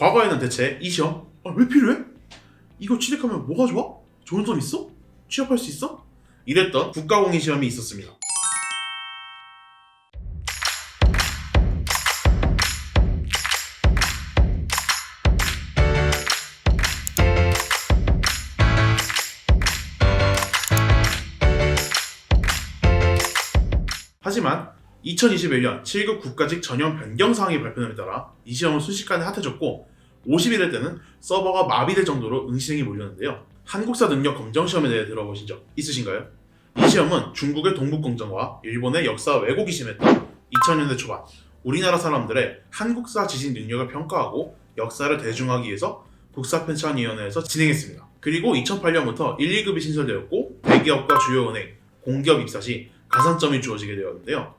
과거에는 대체 이 시험 왜 필요해? 이거 취득하면 뭐가 좋아? 좋은 점 있어? 취업할 수 있어? 이랬던 국가공인 시험이 있었습니다. 하지만 2021년 7급 국가직 전형 변경 사항이 발표됨에 따라 이 시험은 순식간에 핫해졌고 50일의 때는 서버가 마비될 정도로 응시생이 몰렸는데요. 한국사 능력 검정 시험에 대해 들어보신 적 있으신가요? 이 시험은 중국의 동북공정과 일본의 역사 왜곡이 심했던 2000년대 초반 우리나라 사람들의 한국사 지식 능력을 평가하고 역사를 대중화하기 위해서 국사편찬위원회에서 진행했습니다. 그리고 2008년부터 1, 2급이 신설되었고 대기업과 주요 은행, 공기업 입사 시 가산점이 주어지게 되었는데요.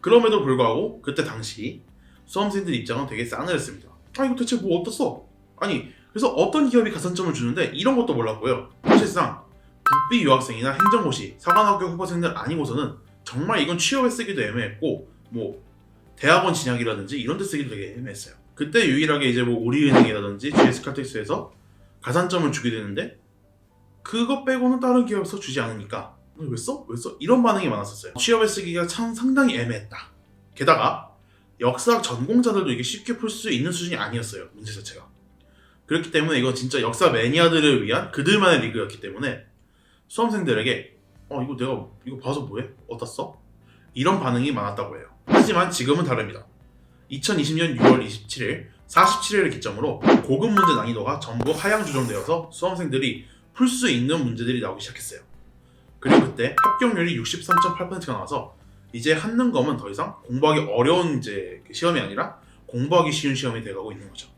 그럼에도 불구하고 그때 당시 수험생들 입장은 되게 싸늘했습니다. 이거 대체 뭐 어떻어? 아니 그래서 어떤 기업이 가산점을 주는데 이런 것도 몰랐고요. 사실상 국비 유학생이나 행정고시, 사관학교 후보생들 아니고서는 정말 이건 취업에 쓰기도 애매했고 뭐 대학원 진학이라든지 이런 데 쓰기도 되게 애매했어요. 그때 유일하게 이제 뭐 우리은행이라든지 GS칼텍스에서 가산점을 주게 되는데 그거 빼고는 다른 기업에서 주지 않으니까 왜 써? 왜 써? 이런 반응이 많았었어요. 취업에 쓰기가 참 상당히 애매했다. 게다가 역사학 전공자들도 이게 쉽게 풀 수 있는 수준이 아니었어요. 문제 자체가. 그렇기 때문에 이건 진짜 역사 매니아들을 위한 그들만의 리그였기 때문에 수험생들에게 이거 내가 이거 봐서 뭐해? 어디다 써? 이런 반응이 많았다고 해요. 하지만 지금은 다릅니다. 2020년 6월 27일 47일을 기점으로 고급 문제 난이도가 전부 하향 조정되어서 수험생들이 풀 수 있는 문제들이 나오기 시작했어요. 그리고 그때 합격률이 63.8%가 나와서 이제 한능검은 더 이상 공부하기 어려운 이제 시험이 아니라 공부하기 쉬운 시험이 돼가고 있는 거죠.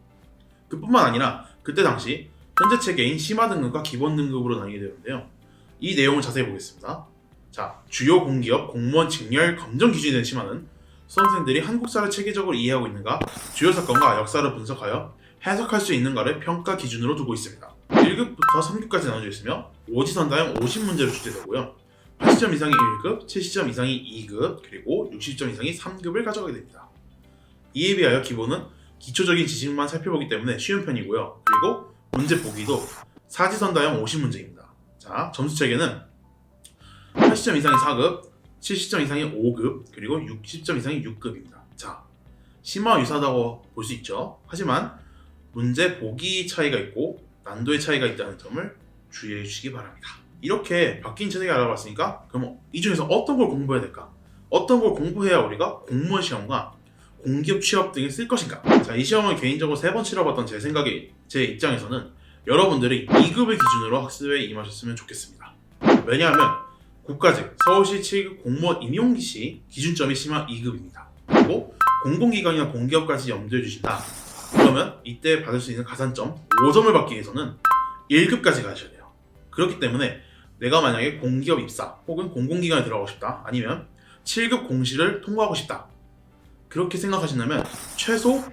그뿐만 아니라 그때 당시 현재 체계인 심화 등급과 기본 등급으로 나뉘게 되는데요. 이 내용을 자세히 보겠습니다. 자, 주요 공기업 공무원 직렬 검정 기준이 된 심화는 수험생들이 한국사를 체계적으로 이해하고 있는가, 주요 사건과 역사를 분석하여 해석할 수 있는가를 평가 기준으로 두고 있습니다. 1급부터 3급까지 나눠져 있으며 오지선다형 50문제로 출제되고요. 80점 이상이 1급, 70점 이상이 2급, 그리고 60점 이상이 3급을 가져가게 됩니다. 이에 비하여 기본은 기초적인 지식만 살펴보기 때문에 쉬운 편이고요. 그리고 문제 보기도 사지선다형 50문제입니다. 자, 점수 체계는 80점 이상이 4급, 70점 이상이 5급, 그리고 60점 이상이 6급입니다. 자, 심화 유사하다고 볼 수 있죠. 하지만 문제 보기 차이가 있고 난도의 차이가 있다는 점을 주의해 주시기 바랍니다. 이렇게 바뀐 체계를 알아봤으니까 그럼 이 중에서 어떤 걸 공부해야 될까? 어떤 걸 공부해야 우리가 공무원 시험과 공기업 취업 등에 쓸 것인가? 자, 이 시험을 개인적으로 3번 치러봤던 제 입장에서는 여러분들이 2급을 기준으로 학습에 임하셨으면 좋겠습니다. 왜냐하면 국가직 서울시 7급 공무원 임용기 시 기준점이 심화 2급입니다. 그리고 공공기관이나 공기업까지 염두해 주신다. 그러면 이때 받을 수 있는 가산점 5점을 받기 위해서는 1급까지 가셔야 돼요. 그렇기 때문에 내가 만약에 공기업 입사 혹은 공공기관에 들어가고 싶다, 아니면 7급 공시를 통과하고 싶다, 그렇게 생각하신다면 최소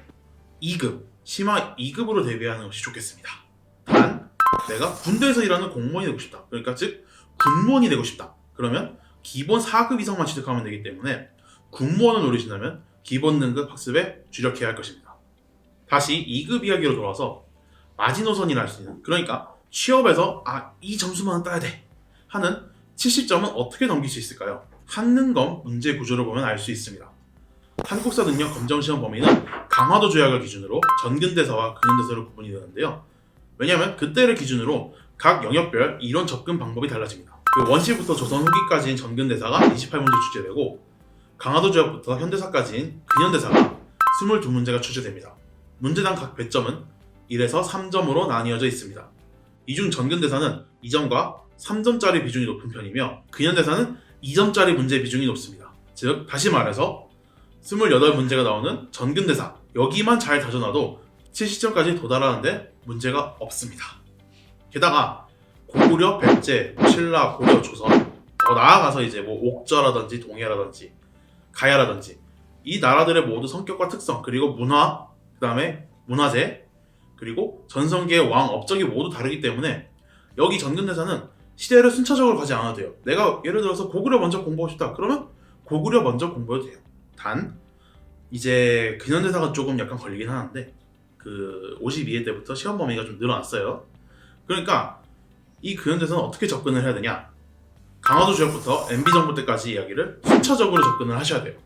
2급, 심화 2급으로 대비하는 것이 좋겠습니다. 단, 내가 군대에서 일하는 공무원이 되고 싶다, 그러니까 즉 군무원이 되고 싶다, 그러면 기본 4급 이상만 취득하면 되기 때문에 군무원을 노리신다면 기본 등급 학습에 주력해야 할 것입니다. 다시 2급 이야기로 돌아와서 마지노선이라 할 수 있는, 그러니까 취업에서 이 점수만 따야 돼 하는 70점은 어떻게 넘길 수 있을까요? 한능검 문제 구조를 보면 알 수 있습니다. 한국사 능력 검정 시험 범위는 강화도 조약을 기준으로 전근대사와 근현대사로 구분이 되는데요. 왜냐하면 그때를 기준으로 각 영역별 이론 접근 방법이 달라집니다. 그 원시부터 조선 후기까지인 전근대사가 28문제 출제되고 강화도 조약부터 현대사까지인 근현대사가 22문제가 출제됩니다. 문제당 각 배점은 1에서 3점으로 나뉘어져 있습니다. 이 중 전근대사는 2점과 3점짜리 비중이 높은 편이며 근현대사는 2점짜리 문제 비중이 높습니다. 즉 다시 말해서 28문제가 나오는 전근대사, 여기만 잘 다져놔도 70점까지 도달하는데 문제가 없습니다. 게다가 고구려, 백제, 신라, 고려, 조선, 더 나아가서 이제 뭐 옥저라든지 동해라든지 가야라든지 이 나라들의 모두 성격과 특성, 그리고 문화, 그 다음에 문화재, 그리고 전성기의 왕, 업적이 모두 다르기 때문에 여기 전근대사는 시대를 순차적으로 가지 않아도 돼요. 내가 예를 들어서 고구려 먼저 공부하고 싶다, 그러면 고구려 먼저 공부해도 돼요. 단 이제 근현대사가 조금 약간 걸리긴 하는데 그 52회 때부터 시험 범위가 좀 늘어났어요. 그러니까 이 근현대사는 어떻게 접근을 해야 되냐? 강화도 지역부터 MB 정부 때까지 이야기를 순차적으로 접근을 하셔야 돼요.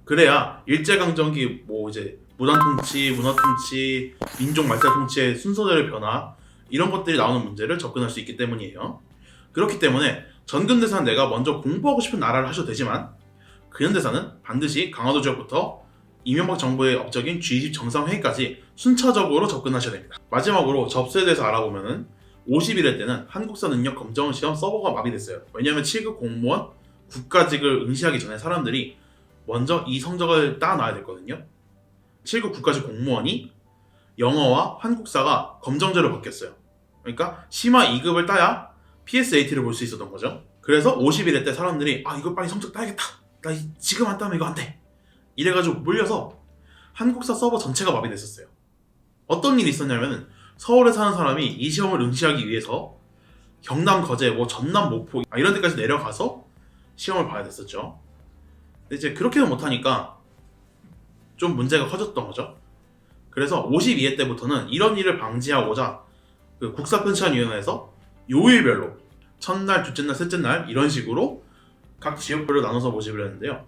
그래야 일제강점기 뭐 이제 무단 통치, 문화 통치, 민족 말살 통치의 순서대로 변화 이런 것들이 나오는 문제를 접근할 수 있기 때문이에요. 그렇기 때문에 전근대사는 내가 먼저 공부하고 싶은 나라를 하셔도 되지만 근현대사는 반드시 강화도 지역부터 이명박 정부의 업적인 G20 정상회의까지 순차적으로 접근하셔야 됩니다. 마지막으로 접수에 대해서 알아보면은 51회 때는 한국사 능력 검정 시험 서버가 마비됐어요. 왜냐하면 7급 공무원 국가직을 응시하기 전에 사람들이 먼저 이 성적을 따놔야 됐거든요. 7급 국가직 공무원이 영어와 한국사가 검정제로 바뀌었어요. 그러니까 심화 2급을 따야 PSAT를 볼 수 있었던 거죠. 그래서 51회 때 사람들이 이거 빨리 성적 따야겠다. 나 지금 안 따면 이거 안 돼. 이래가지고 몰려서 한국사 서버 전체가 마비됐었어요. 어떤 일이 있었냐면은 서울에 사는 사람이 이 시험을 응시하기 위해서 경남, 거제, 뭐 전남, 목포 이런 데까지 내려가서 시험을 봐야 됐었죠. 근데 이제 그렇게는 못하니까 좀 문제가 커졌던 거죠. 그래서 52회 때부터는 이런 일을 방지하고자 그 국사편찬위원회에서 요일별로 첫날, 둘째 날, 셋째 날 이런 식으로 각 지역별로 나눠서 모집을 했는데요.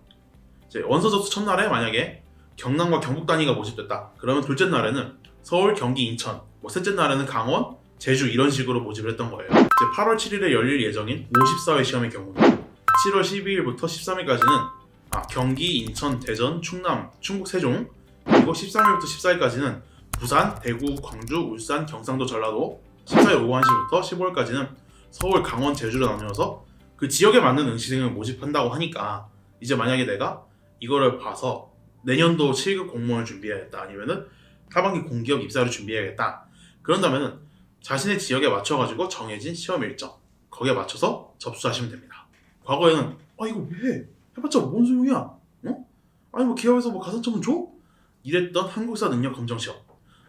이제 원서 접수 첫날에 만약에 경남과 경북 단위가 모집됐다. 그러면 둘째 날에는 서울, 경기, 인천, 뭐 셋째 날에는 강원, 제주 이런 식으로 모집을 했던 거예요. 이제 8월 7일에 열릴 예정인 54회 시험의 경우는 7월 12일부터 13일까지는 경기, 인천, 대전, 충남, 충북, 세종 그리고 13일부터 14일까지는 부산, 대구, 광주, 울산, 경상도, 전라도 14일 오후 1시부터 15일까지는 서울, 강원, 제주로 나누어서 그 지역에 맞는 응시생을 모집한다고 하니까 이제 만약에 내가 이거를 봐서 내년도 7급 공무원을 준비해야겠다 아니면은 하반기 공기업 입사를 준비해야겠다 그런다면은 자신의 지역에 맞춰가지고 정해진 시험 일정 거기에 맞춰서 접수하시면 됩니다. 과거에는 이거 왜 해? 해봤자 뭔 소용이야? 아니 뭐 기업에서 뭐 가산점은 줘? 이랬던 한국사 능력 검정 시험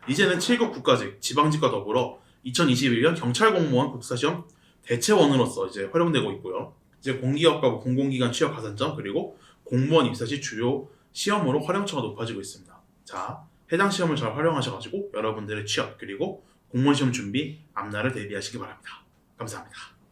이제는 7급 국가직, 지방직과 더불어 2021년 경찰 공무원 국사시험 대체원으로서 이제 활용되고 있고요. 이제 공기업과 공공기관 취업 가산점 그리고 공무원 입사 시 주요 시험으로 활용처가 높아지고 있습니다. 자, 해당 시험을 잘 활용하셔가지고 여러분들의 취업 그리고 공무원 시험 준비 앞날을 대비하시기 바랍니다. 감사합니다.